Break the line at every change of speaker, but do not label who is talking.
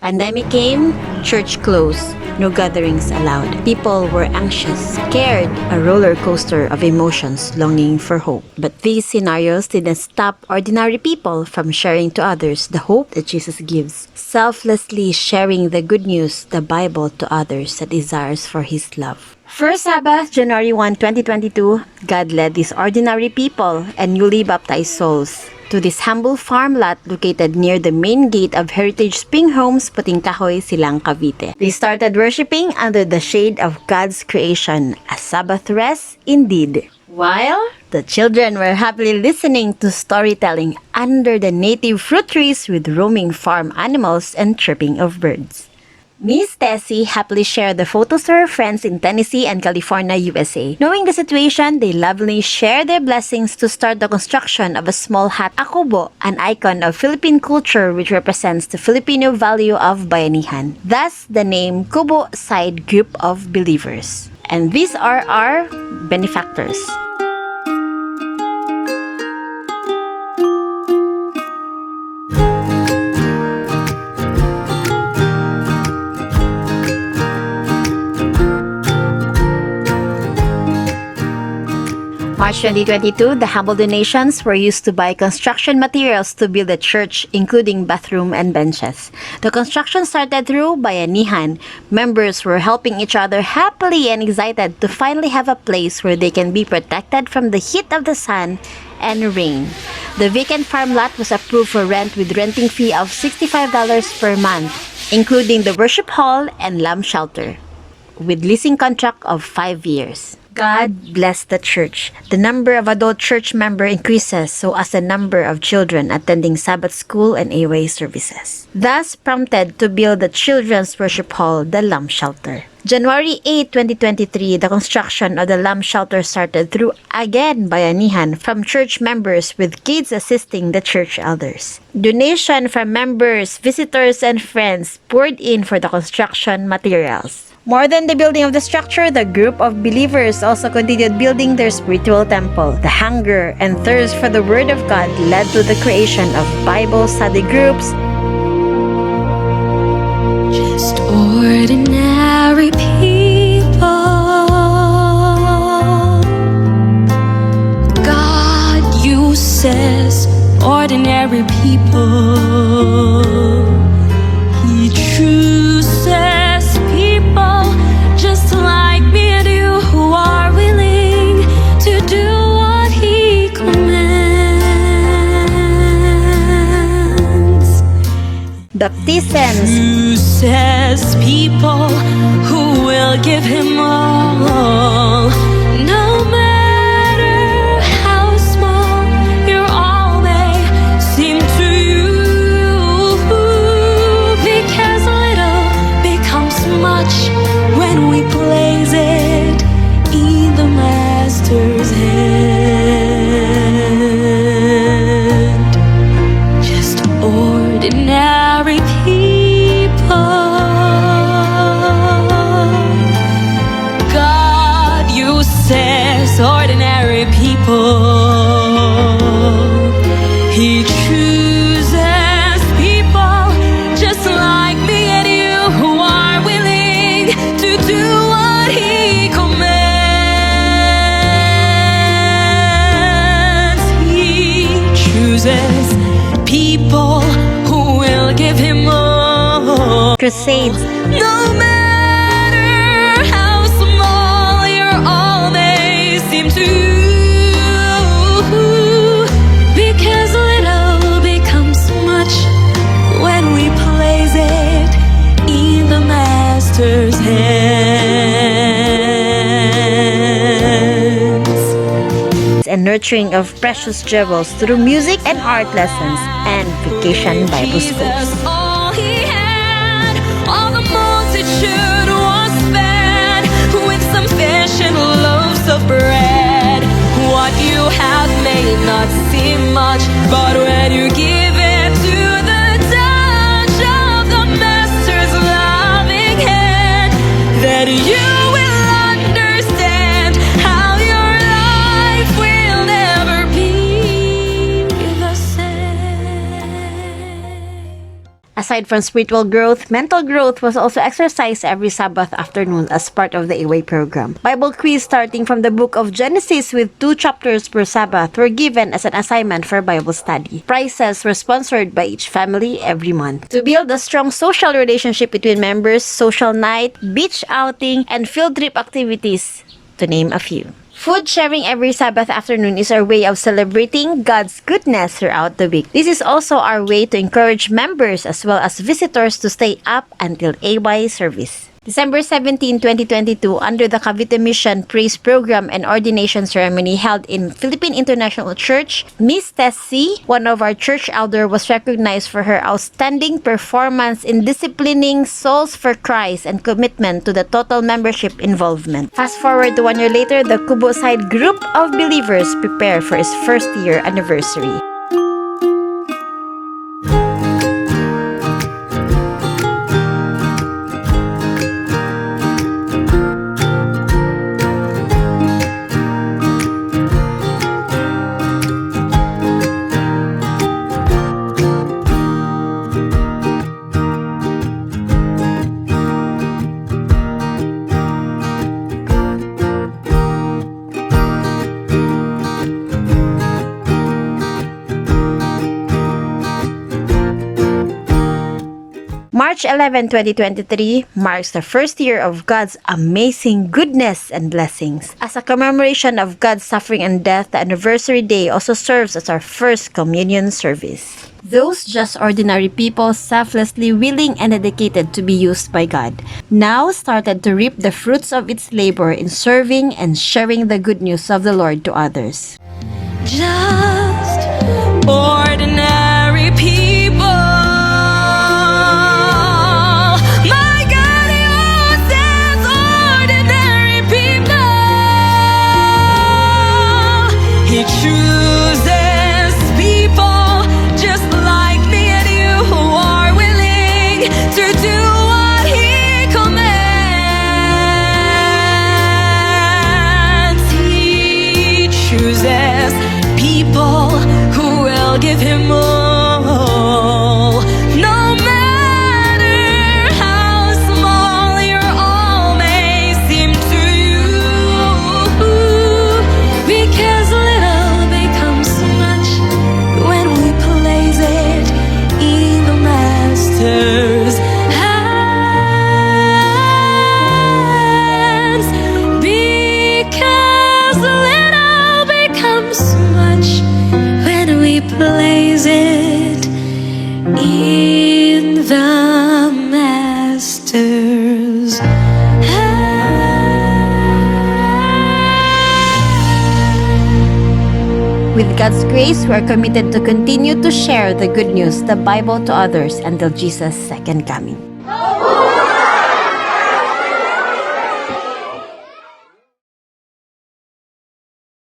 Pandemic came, church closed, no gatherings allowed. People were anxious, scared, a roller coaster of emotions, longing for hope. But these scenarios didn't stop ordinary people from sharing to others the hope that Jesus gives, selflessly sharing the good news, the Bible, to others, the desires for His love. First Sabbath, January 1, 2022, God led these ordinary people and newly baptized souls to this humble farm lot located near the main gate of Heritage Spring Homes, Kahoy, Silang, Cavite. They started worshiping under the shade of God's creation, a Sabbath rest indeed. While the children were happily listening to storytelling under the native fruit trees with roaming farm animals and chirping of birds. Miss Tessie happily shared the photos to her friends in Tennessee and California, USA. Knowing the situation, they lovingly shared their blessings to start the construction of a small hut, a Kubo, an icon of Philippine culture which represents the Filipino value of bayanihan. Thus, the name Kubo Side Group of Believers. And these are our benefactors. March 2022, the humble donations were used to buy construction materials to build the church, including bathroom and benches. The construction started through bayanihan. Members were helping each other happily and excited to finally have a place where they can be protected from the heat of the sun and rain. The vacant farm lot was approved for rent with renting fee of $65 per month, including the worship hall and lamb shelter, with leasing contract of 5 years. God bless the church. The number of adult church members increases, so as the number of children attending Sabbath school and AWay services. Thus prompted to build the children's worship hall, the Lamb Shelter. January 8, 2023, the construction of the Lamb Shelter started through, again, bayanihan from church members with kids assisting the church elders. Donation from members, visitors, and friends poured in for the construction materials. More than the building of the structure, the group of believers also continued building their spiritual temple. The hunger and thirst for the Word of God led to the creation of Bible study groups.
Just ordinary people. God uses ordinary people. He chooses people just like me and you who are willing to do what He commands.
Baptisms.
Chooses people who will give Him all. No matter how small your all may seem to you, because little becomes much when we place it in the Master's hand. Just ordinary people. God uses ordinary people. He chooses people just like me and you who are willing to do what He commands. He chooses people who will give Him all.
Crusades.
No matter how small your all may seem to you, because little becomes much when we place it in the Master's hands.
And nurturing of precious jewels through music and art lessons and vacation Bible schools.
All He had, all the multitude was fed with some fish and loaves of bread. What you have may not seem much, but when you give it to the touch of the Master's loving hand, then you will understand how your life will never be the same.
Aside from spiritual growth, mental growth was also exercised every Sabbath afternoon as part of the AWay program. Bible quiz starting from the book of Genesis with 2 chapters per Sabbath were given as an assignment for Bible study. Prizes were sponsored by each family every month. To build a strong social relationship between members, social night, beach outing, and field trip activities, to name a few. Food sharing every Sabbath afternoon is our way of celebrating God's goodness throughout the week. This is also our way to encourage members as well as visitors to stay up until AY service. December 17, 2022, under the Cavite Mission Praise Program and Ordination Ceremony held in Philippine International Church, Miss Tessie, one of our church elder, was recognized for her outstanding performance in disciplining souls for Christ and commitment to the total membership involvement. Fast forward to 1 year later, the Kubo side group of believers prepare for its first year anniversary. March 11, 2023 marks the first year of God's amazing goodness and blessings. As a commemoration of God's suffering and death, the anniversary day also serves as our first communion service. Those just ordinary people, selflessly willing and dedicated to be used by God, now started to reap the fruits of its labor in serving and sharing the good news of the Lord to others.
Just ordinary people. My God uses ordinary people. He chooses people just like me and you who are willing to do what He commands. He chooses people who will give Him all, no matter how small your all may seem to you, because little becomes much when we place it in the Master's hands, because little becomes much when we place it in the Master's hands.
With God's grace, we are committed to continue to share the good news, the Bible, to others until Jesus' second coming.